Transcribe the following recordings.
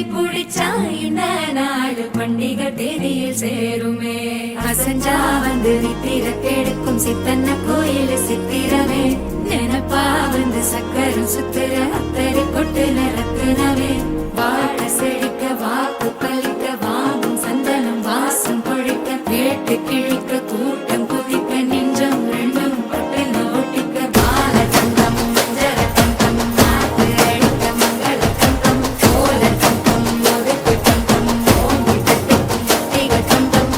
புடிச்சா இந்த நாடு பண்டிகை தேதியில் சேருமே. அசஞ்சா வந்து நித்திர கெடுக்கும் சித்தன்ன கோயில் சித்திரமே. நினப்பா வந்து சக்கரம் சுத்துற அத்தரை கொட்டு நிறத்துனவே. வாழ செழிக்க வாக்கு பலிக்க வாங்கும் சந்தனம் வாசம் பொழிக்க கேட்டு கிழிக்க கூட்டம் குதிக்க நெஞ்சம் ரெண்டும் பட்டுன்னு ஒட்டிக்க பால தங்கம் மஞ்சர தங்கம் நாட்டு அழிக்க மங்கள தங்கம் கோல தங்கம் ஒதுக்கு தங்கம் ஓங்கி தட்டிக்கும் முத்திக தங்கம்.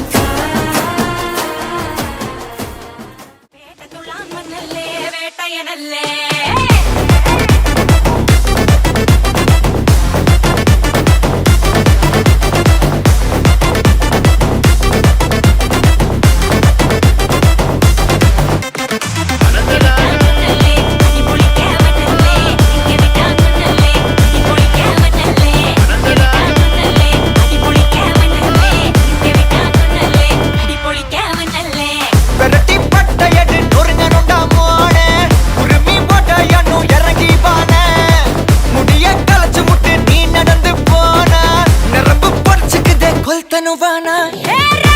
வேட்டத்துள்ளான் மண்ணல்லே வேட்டையனல்லே. Tanu vana